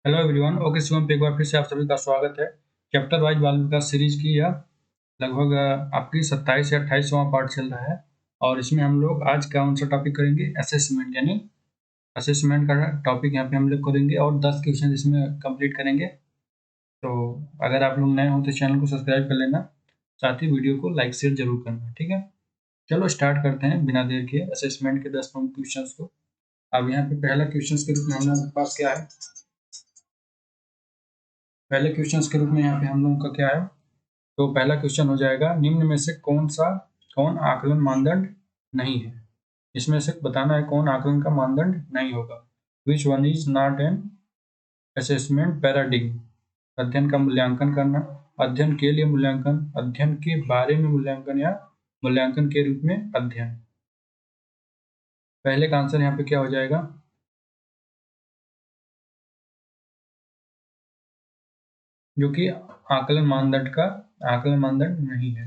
Hello everyone, okay Shivam पे एक बार फिर से आप सभी का स्वागत है। चैप्टर वाइज बाल विकास सीरीज की यह लगभग आपकी 27 या 28वां पार्ट चल रहा है और इसमें हम लोग आज कौन सा टॉपिक करेंगे, असेसमेंट। यानी असेसमेंट का टॉपिक यहाँ पे हम लोग करेंगे और 10 क्वेश्चन इसमें कंप्लीट करेंगे। तो अगर आप लोग नए हो तो चैनल को सब्सक्राइब कर लेना, साथ ही वीडियो को लाइक शेयर जरूर करना, ठीक है। चलो स्टार्ट करते हैं बिना देर के असेसमेंट के 10 प्रमुख क्वेश्चन को। अब यहाँ पे पहला क्वेश्चन के रूप में हम लोगों के पास क्या है, पहले क्वेश्चन के रूप में यहाँ पे हम लोगों का क्या है। तो पहला क्वेश्चन हो जाएगा, निम्न में से कौन आकलन मानदंड नहीं है। इसमें से बताना है कौन आकलन का मानदंड नहीं होगा। Which one is not an assessment paradigm. अध्ययन का मूल्यांकन करना, अध्ययन के लिए मूल्यांकन, अध्ययन के बारे में मूल्यांकन या मूल्यांकन के रूप में अध्ययन। पहले का आंसर यहाँ पे क्या हो जाएगा, जो कि आकलन मानदंड नहीं है।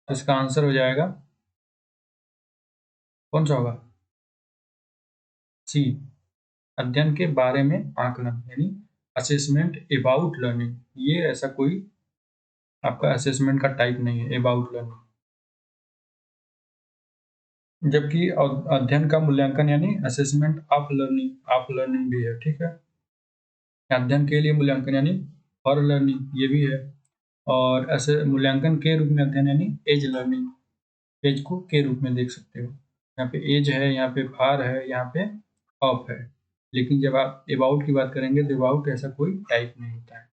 तो इसका आंसर हो जाएगा कौन सा होगा, सी, अध्ययन के बारे में आकलन, यानी असेसमेंट अबाउट लर्निंग। ये ऐसा कोई आपका असेसमेंट का टाइप नहीं है अबाउट लर्निंग। जबकि अध्ययन का मूल्यांकन यानी असेसमेंट ऑफ लर्निंग भी है, ठीक है। अध्ययन के लिए मूल्यांकन यानी फॉर लर्निंग ये भी है। और ऐसे मूल्यांकन के रूप में अध्ययन यानी एज लर्निंग, एज को के रूप में देख सकते हो। यहाँ पे एज है, यहाँ पे फार है, यहाँ पे ऑफ है। लेकिन जब आप अबाउट की बात करेंगे तो अबाउट ऐसा कोई टाइप नहीं होता है।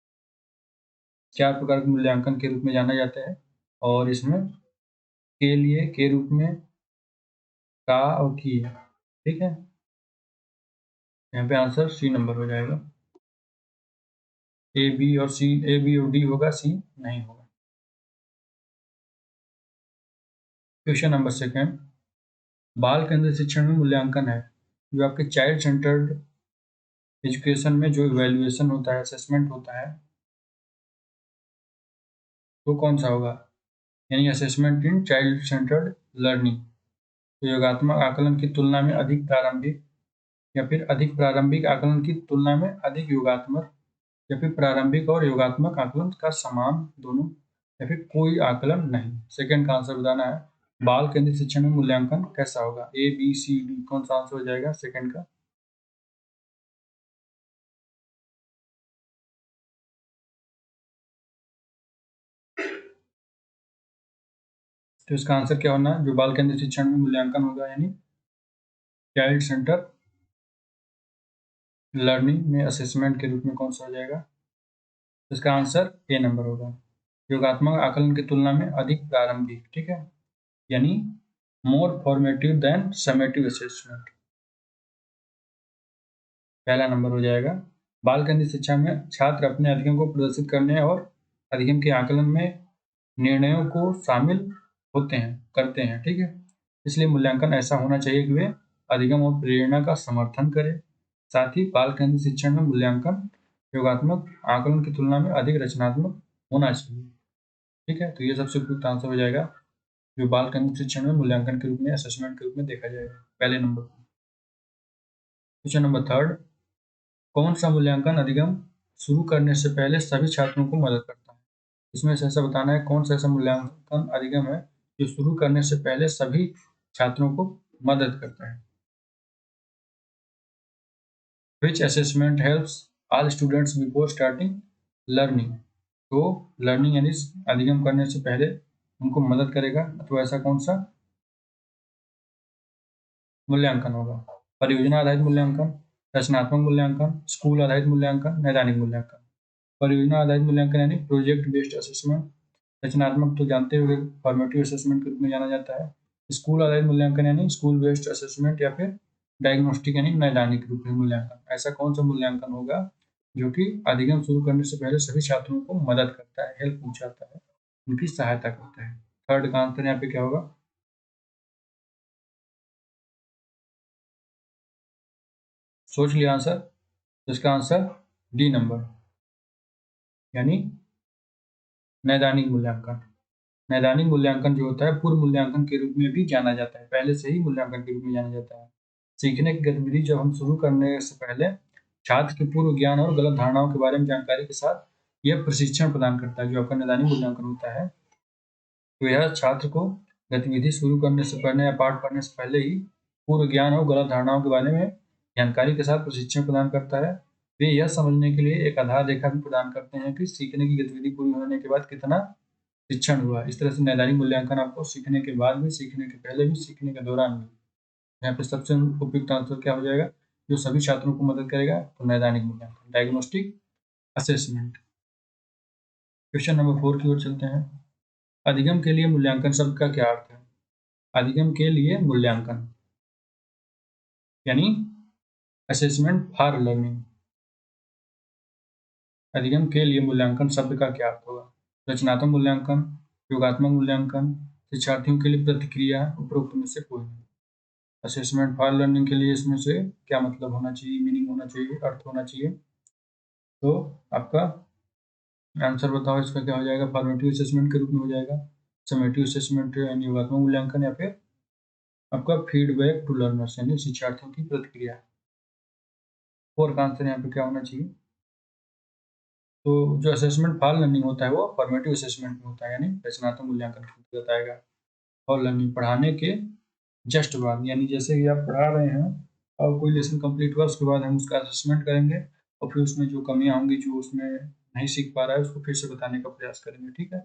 4 प्रकार के मूल्यांकन के रूप में जाना जाता है और इसमें के लिए के रूप में, का और की है, ठीक है। यहाँ पे आंसर सी नंबर हो जाएगा। ए बी और डी होगा, सी नहीं होगा। क्वेश्चन नंबर सेकेंड, बाल केंद्रित शिक्षण में मूल्यांकन है जो आपके चाइल्ड सेंटर्ड एजुकेशन में जो इवेल्युएशन होता है, असेसमेंट होता है, वो कौन सा होगा। यानी assessment in child centred learning, तो योगात्मक आकलन की तुलना में अधिक प्रारंभिक, या फिर अधिक प्रारंभिक आकलन की तुलना में अधिक योगात्मक, या फिर प्रारंभिक और योगात्मक आकलन का समान दोनों, या फिर कोई आकलन नहीं। सेकंड का आंसर बताना है, बाल केंद्रित शिक्षण में मूल्यांकन कैसा होगा। ए बी सी डी, कौन सा आंसर हो जाएगा सेकंड का। तो इसका आंसर क्या होना है, जो बाल केंद्रित शिक्षण में मूल्यांकन होगा यानी चाइल्ड सेंटर लर्निंग में असेसमेंट के रूप में कौन सा हो जाएगा। तो इसका आंसर ए नंबर होगा, योगात्मक आकलन की तुलना में अधिक प्रारंभिक, ठीक है, यानी मोर फॉर्मेटिव देन समेटिव असेसमेंट। पहला नंबर हो जाएगा। बाल केंद्रित शिक्षा में छात्र अपने अधिगम को प्रदर्शित करने और अधिगम के आकलन में निर्णयों को शामिल करते हैं, ठीक है। इसलिए मूल्यांकन ऐसा होना चाहिए कि वे अधिगम और प्रेरणा का समर्थन करे। साथ ही बाल केंद्रित शिक्षण में मूल्यांकन योगात्मक आकलन की तुलना में अधिक रचनात्मक होना चाहिए, ठीक है। तो ये सबसे उपयुक्त आंसर हो जाएगा, जो बाल केंद्रित शिक्षण में मूल्यांकन के रूप में, असेसमेंट के रूप में देखा जाएगा पहले नंबर पर। क्वेश्चन नंबर थर्ड, कौन सा मूल्यांकन अधिगम शुरू करने से पहले सभी छात्रों को मदद करता है। इसमें से ऐसा बताना है कौन सा ऐसा मूल्यांकन अधिगम है जो शुरू करने से पहले सभी छात्रों को मदद करता है। Which assessment helps all students before starting learning? तो लर्निंग यानी अधिगम करने से पहले उनको मदद करेगा, तो ऐसा कौन सा मूल्यांकन होगा। परियोजना आधारित मूल्यांकन, रचनात्मक मूल्यांकन, स्कूल आधारित मूल्यांकन, नैदानिक मूल्यांकन। परियोजना आधारित मूल्यांकन यानी प्रोजेक्ट बेस्ड असेसमेंट। रचनात्मक तो जानते हुए फॉर्मेटिव असेसमेंट के रूप में जाना जाता है। स्कूल आधारित मूल्यांकन यानी स्कूल बेस्ड असेसमेंट, या फिर डायग्नोस्टिक यानी नैदानिक रूप में मूल्यांकन। ऐसा कौन सा मूल्यांकन होगा जो कि अधिगम शुरू करने से पहले सभी छात्रों को मदद करता है, हेल्प पहुंचाता है, उनकी सहायता करता है। थर्ड का आंसर यहाँ पे क्या होगा, सोच लिया आंसर। तो इसका आंसर डी नंबर, यानी नैदानिक मूल्यांकन। नैदानिक मूल्यांकन जो होता है पूर्व मूल्यांकन के रूप में भी जाना जाता है, पहले से ही मूल्यांकन के रूप में जाना जाता है। सीखने की गतिविधि जब हम शुरू करने से पहले छात्र के पूर्व ज्ञान और गलत धारणाओं के बारे में जानकारी के साथ यह प्रशिक्षण प्रदान करता है। जो आपका नैदानिक मूल्यांकन होता है, तो यह छात्र को गतिविधि शुरू करने से पहले या पाठ पढ़ने से पहले ही पूर्व ज्ञान और गलत धारणाओं के बारे में जानकारी के साथ प्रशिक्षण प्रदान करता है। वे यह समझने के लिए एक आधार रेखा भी प्रदान करते हैं कि सीखने की गतिविधि पूरी होने के बाद कितना शिक्षण हुआ। इस तरह से नैदानिक मूल्यांकन आपको सीखने के बाद भी, सीखने के पहले भी, सीखने के दौरान भी। यहाँ पे सबसे उपयुक्त आंसर क्या हो जाएगा, जो सभी छात्रों को मदद करेगा, तो नैदानिक मूल्यांकन, डायग्नोस्टिक असेसमेंट। क्वेश्चन नंबर 4 की ओर चलते हैं। अधिगम के लिए मूल्यांकन शब्द का क्या अर्थ है? अधिगम के लिए मूल्यांकन यानी असेसमेंट फॉर लर्निंग। अधिगम के लिए मूल्यांकन शब्द का क्या अर्थ होगा? रचनात्मक मूल्यांकन, योगात्मक मूल्यांकन, शिक्षार्थियों के लिए प्रतिक्रिया, उपरोक्त में से कोई नहीं। असेसमेंट फॉर लर्निंग के लिए इसमें से क्या मतलब होना चाहिए, मीनिंग होना चाहिए, अर्थ होना चाहिए? तो आपका आंसर बताओ, इसका क्या हो जाएगा? फॉर्मेटिव असेसमेंट के रूप में हो जाएगा, समेटिव असेसमेंट यानी योगात्मक मूल्यांकन, या फिर आपका फीडबैक टू लर्नर्स यानी शिक्षार्थियों की प्रतिक्रिया। 4 का आंसर यहाँ पे क्या होना चाहिए? तो जो असेसमेंट फॉर लर्निंग होता है वो फॉर्मेटिव असेसमेंट में होता है, यानी रचनात्मक मूल्यांकन के अंतर्गत आएगा। और लर्निंग पढ़ाने के जस्ट बाद, यानी जैसे ही आप पढ़ा रहे हैं और कोई लेसन कंप्लीट हुआ, उसके बाद हम उसका असेसमेंट करेंगे और फिर उसमें जो कमियां होंगी, जो उसमें नहीं सीख पा रहा है, उसको फिर से बताने का प्रयास करेंगे। ठीक है,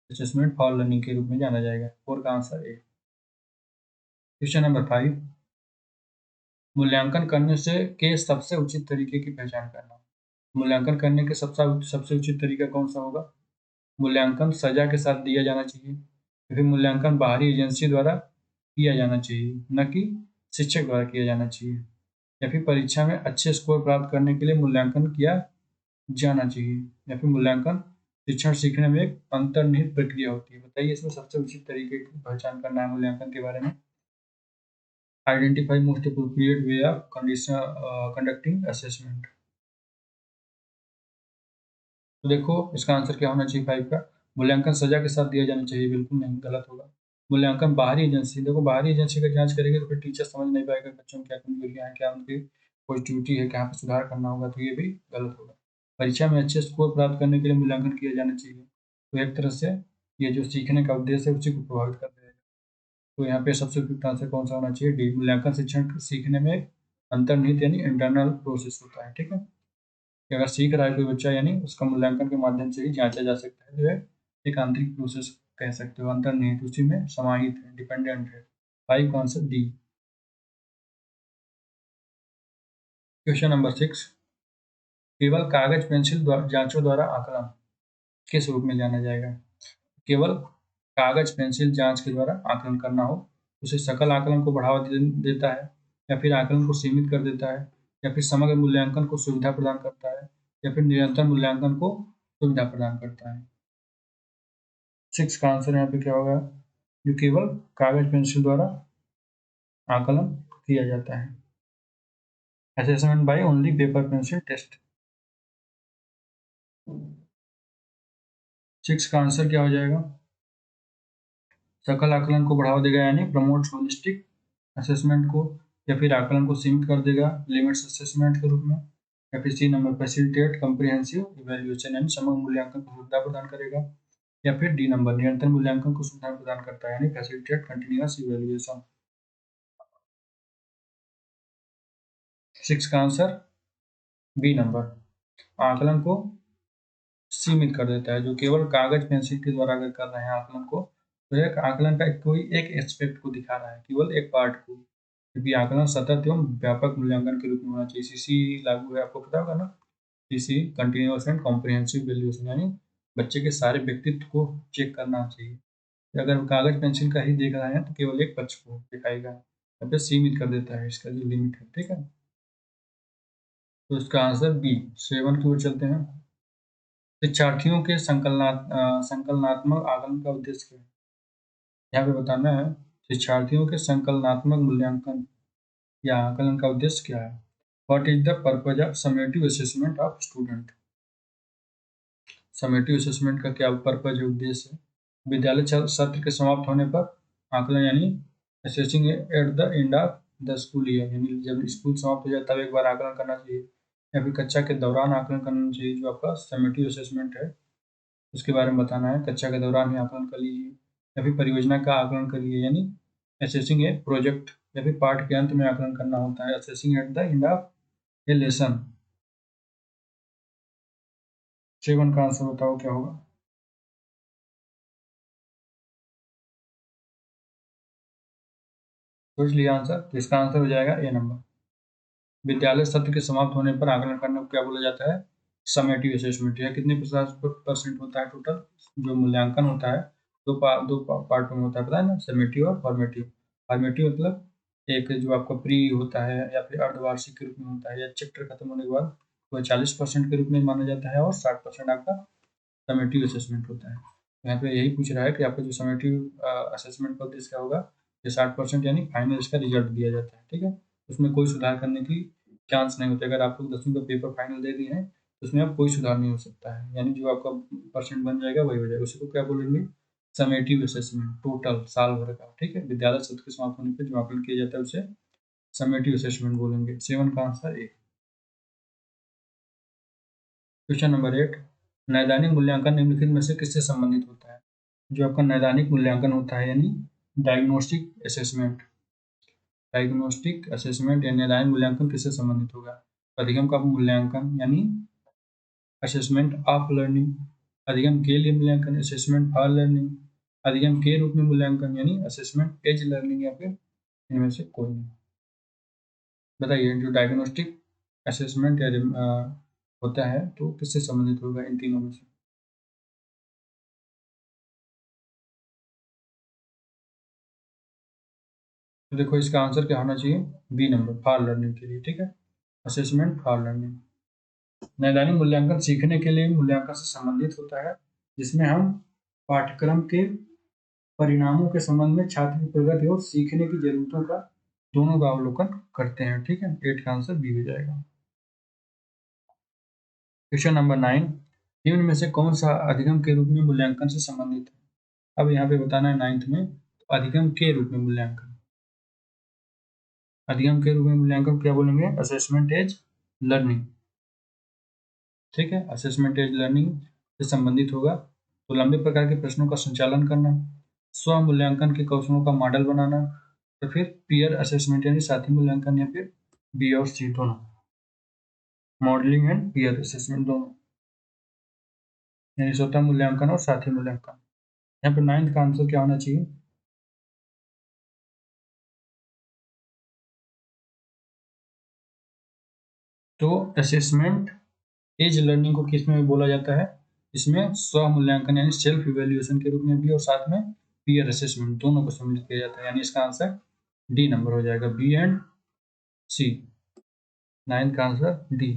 असेसमेंट फॉर लर्निंग के रूप में जाना जाएगा। 4 का आंसर ए। क्वेश्चन नंबर 5, मूल्यांकन करने से के सबसे उचित तरीके की पहचान करना। मूल्यांकन करने के सबसे उचित तरीका कौन सा होगा? मूल्यांकन सजा के साथ दिया जाना चाहिए, फिर मूल्यांकन बाहरी एजेंसी द्वारा किया जाना चाहिए, न कि शिक्षक द्वारा किया जाना चाहिए, या फिर परीक्षा में अच्छे स्कोर प्राप्त करने के लिए मूल्यांकन किया जाना चाहिए, या फिर मूल्यांकन शिक्षण सीखने में एक अंतर्निहित प्रक्रिया होती है। बताइए इसमें सबसे उचित तरीके की पहचान करना है मूल्यांकन के बारे में। Identify most appropriate way of conducting assessment. तो देखो इसका आंसर क्या होना चाहिए 5 का? मूल्यांकन सजा के साथ दिया जाना चाहिए, बिल्कुल नहीं, गलत होगा। मूल्यांकन बाहरी एजेंसी, देखो बाहरी एजेंसी का जांच करेंगे तो फिर टीचर समझ नहीं पाएगा बच्चों में क्या कमजोरियां हैं, क्या उनकी पॉजिटिविटी है, कहाँ पर सुधार करना होगा, तो ये भी गलत होगा। परीक्षा में अच्छे स्कोर प्राप्त करने के लिए मूल्यांकन किया जाना चाहिए, तो एक तरह से ये जो सीखने का उद्देश्य है उसी को प्रभावित कर देगा। तो यहाँ पे सबसे उपयुक्त आंसर कौन सा होना चाहिए? डी, मूल्यांकन शिक्षण सीखने में एक अंतर्निहित यानी इंटरनल प्रोसेस होता है। ठीक है, कि अगर सीख रहा है कोई बच्चा, यानी उसका मूल्यांकन के माध्यम से ही जांचा जा सकता है, जो है एक आंतरिक प्रोसेस कह सकते हो, अंतर्निहित, उसी में समाहित है, डिपेंडेंट है। 5 का आंसर डी। क्वेश्चन नंबर 6, केवल कागज पेंसिल जांचों द्वारा आकलन किस रूप में जाना जाएगा? केवल कागज पेंसिल जांच के द्वारा आकलन करना हो, उसे सकल आकलन को बढ़ावा देता है, या फिर आकलन को सीमित कर देता है, या फिर समग्र मूल्यांकन को सुविधा प्रदान करता है, या फिर निरंतर मूल्यांकन को सुविधा प्रदान करता है। 6 का आंसर यहाँ पे क्या होगा? जो केवल कागज पेंसिल द्वारा आकलन किया जाता है, assessment by only paper pencil test. 6 का आंसर क्या हो जाएगा? सकल आकलन को बढ़ावा देगा, यानी प्रमोट होलिस्टिक असेसमेंट को, या फिर आकलन को सीमित कर देगा लिमिट्स असेसमेंट के रूप में, या फिर C number facilitate comprehensive evaluation यानी समग्र मूल्यांकन को सुविधा प्रदान करेगा, या फिर डी नंबर निरंतर मूल्यांकन को सुविधा प्रदान करता है, यानी फैसिलिटेट कंटिन्यूअस इवैल्यूएशन। 6 का आंसर बी नंबर आकलन को सीमित कर देता है। जो केवल कागज पेंसिल के द्वारा अगर कर रहे हैं आकलन को, तो एक आकलन का कोई एक एस्पेक्ट को दिखा रहा है, केवल एक पार्ट को, क्योंकि आकलन सतत एवं व्यापक मूल्यांकन के रूप में होना चाहिए। सीसी लागू है, आपको पता होगा ना, CC continuous and comprehensive evaluation, यानी बच्चे के सारे व्यक्तित्व को चेक करना चाहिए। अगर कागज पेंसिल का ही देख रहे हैं तो केवल एक पक्ष को दिखाएगा, या फिर सीमित कर देता है, इसका जो लिमिट है। ठीक है, तो इसका आंसर बी। 7 की ओर चलते हैं। शिक्षार्थियों के संकलनात्मक आकलन का उद्देश्य क्या है? यहाँ पे बताना है शिक्षार्थियों के संकलनात्मक मूल्यांकन या आकलन का उद्देश्य क्या है। What is the purpose of summative assessment of student? Summative assessment का क्या पर्पज है, उद्देश्य है? विद्यालय सत्र के समाप्त होने पर आकलन, यानी assessing at the end of the school year, यानी जब स्कूल समाप्त हो जाए तब एक बार आकलन करना चाहिए, या फिर कक्षा के दौरान आकलन करना चाहिए, जो आपका समेटिव असेसमेंट है उसके बारे में बताना है, कक्षा के दौरान ही आकलन कर लीजिए, या फिर परियोजना का आकलन करिए, यानी असेसिंग ए प्रोजेक्ट, या फिर पाठ के अंत में आकलन करना होता है, assessing at the end of A lesson. 7 का आंसर बताओ क्या होगा। सोच लिया आंसर, तो इसका आंसर हो जाएगा ए नंबर। विद्यालय सत्र के समाप्त होने पर आकलन करने को क्या बोला जाता है, समेटिव असेसमेंट। यह कितने % होता है टोटल जो मूल्यांकन होता है, दो पार्टों में होता है, पता है ना, समेटिव और फॉर्मेटिव। फॉर्मेटिव मतलब एक जो आपका प्री होता है या फिर अर्धवार्षिक के रूप में होता है, या चैप्टर खत्म होने के बाद वह 40% के रूप में माना जाता है, और 60% आपका समेटिव असेसमेंट होता है। यहाँ पे यही पूछ रहा है कि आपका जो समेटिव असेसमेंट का उद्देश्य क्या होगा, ये 60% यानी फाइनल इसका रिजल्ट दिया जाता है, ठीक है। उसमें कोई सुधार करने की चांस नहीं होते। अगर आप लोग 10वीं का पेपर फाइनल दे दिए हैं तो उसमें अब कोई सुधार नहीं हो सकता है, यानी जो आपका % बन जाएगा वही हो जाएगा। उसी को क्या बोलेंगे, समेटिव असेसमेंट, टोटल साल भर का, ठीक है। विद्यालय सत्र के समाप्त होने पर जो आकलन किया जाता है उसे समेटिव असेसमेंट बोलेंगे। 7 का आंसर ए। क्वेश्चन नंबर 8, नैदानिक मूल्यांकन निम्नलिखित में से किससे संबंधित होता है। जो आपका नैदानिक मूल्यांकन होता है, यानी डायग्नोस्टिक असेसमेंट, डायग्नोस्टिक असेसमेंट या नैदानिक मूल्यांकन किससे संबंधित होगा, अधिगम का मूल्यांकन यानी असेसमेंट ऑफ लर्निंग, अधिगम के लिए मूल्यांकन असेसमेंट फॉर लर्निंग, अधिगम के रूप में मूल्यांकन यानी असेसमेंट एज लर्निंग, या फिर इनमें से कोई नहीं। बताइए, जो डायग्नोस्टिक असेसमेंट या होता है तो किससे संबंधित होगा इन तीनों में से। तो देखो इसका आंसर क्या होना चाहिए, बी नंबर, फॉर लर्निंग के लिए, ठीक है, असेसमेंट फॉर लर्निंग। नैदानिक मूल्यांकन सीखने के लिए मूल्यांकन से संबंधित होता है, जिसमें हम पाठ्यक्रम के परिणामों के संबंध में छात्र की प्रगति और सीखने की जरूरतों का दोनों का अवलोकन करते हैं, ठीक है। 8 का आंसर बी हो जाएगा। क्वेश्चन नंबर 9, निम्न में से कौन सा अधिगम के रूप में मूल्यांकन से संबंधित है। अब यहाँ पे बताना है 9th में, तो अधिगम के रूप में मूल्यांकन, अधिगम के रूप में मूल्यांकन क्या बोलेंगे, असेसमेंट एज लर्निंग, ठीक है। असेसमेंट एज लर्निंग से संबंधित होगा तो लंबे प्रकार के प्रश्नों का संचालन करना, स्व मूल्यांकन के कौशलों का मॉडल बनाना, तो फिर पीयर असेसमेंट यानी साथी मूल्यांकन, या फिर बी और सी दोनों, मॉडलिंग एंड पीयर असेसमेंट दोनों, यानी स्वतः मूल्यांकन और साथी मूल्यांकन। यहाँ पे 9th का आंसर क्या होना चाहिए, तो असेसमेंट एज लर्निंग को किस में बोला जाता है, इसमें स्व मूल्यांकन यानी सेल्फ इवेल्युएशन के रूप में भी, और साथ में पीयर असेसमेंट दोनों को सम्मिलित किया जाता है, यानी इसका आंसर डी नंबर हो जाएगा, बी एंड सी। 9th का आंसर डी,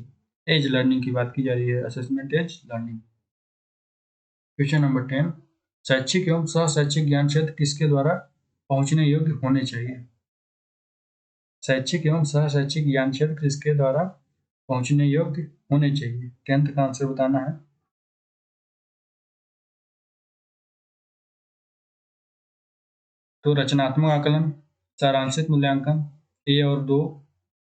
एज लर्निंग की बात की जा रही है, assessment as learning. Question number 10, शैक्षिक एवं सह शैक्षिक ज्ञान क्षेत्र किसके द्वारा पहुंचने योग्य होने चाहिए। शैक्षिक एवं सह शैक्षिक ज्ञान क्षेत्र किसके द्वारा पहुंचने योग्य होने चाहिए, 10th का आंसर बताना है। तो रचनात्मक आकलन, सारांशित मूल्यांकन, ए और दो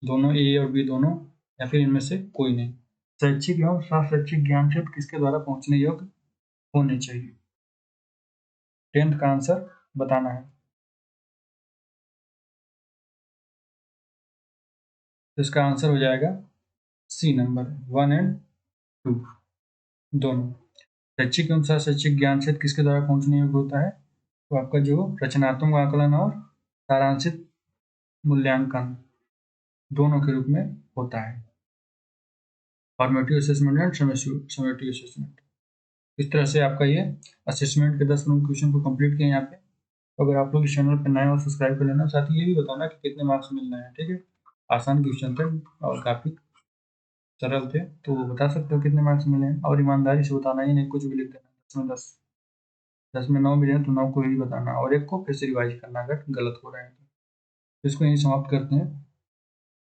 दोनों, ए और बी दोनों, या फिर इनमें से कोई नहीं। शैक्षिक एवं सह शैक्षिक ज्ञान क्षेत्र किसके द्वारा पहुंचने योग्य होने चाहिए, 10th का आंसर बताना है। तो इसका आंसर हो जाएगा सी नंबर, 1 एंड 2 दोनों। शैक्षिक एवं सह शैक्षिक ज्ञान क्षेत्र किसके द्वारा पहुंचने योग्य होता है, तो आपका जो रचनात्मक आकलन और सारांशित मूल्यांकन दोनों के रूप में होता है, formative assessment and summative assessment. इस तरह से आपका ये असेसमेंट के 10 प्रमुख क्वेश्चन को कंप्लीट किए यहाँ पे। अगर आप लोग इस चैनल पर नए और सब्सक्राइब कर लेना, साथ ही ये भी बताना कि कितने मार्क्स मिल रहे हैं, ठीक है। आसान क्वेश्चन थे और काफ़ी सरल थे, तो बता सकते हो कितने मार्क्स मिले हैं, और ईमानदारी से बताना, ही नहीं कुछ भी लिख देना, 10 में 10, 10 में 9 मिले हैं तो 9 को ही बताना, और एक को फिर से रिवाइज करना अगर गलत हो रहे हैं तो। इसको यहीं समाप्त करते हैं।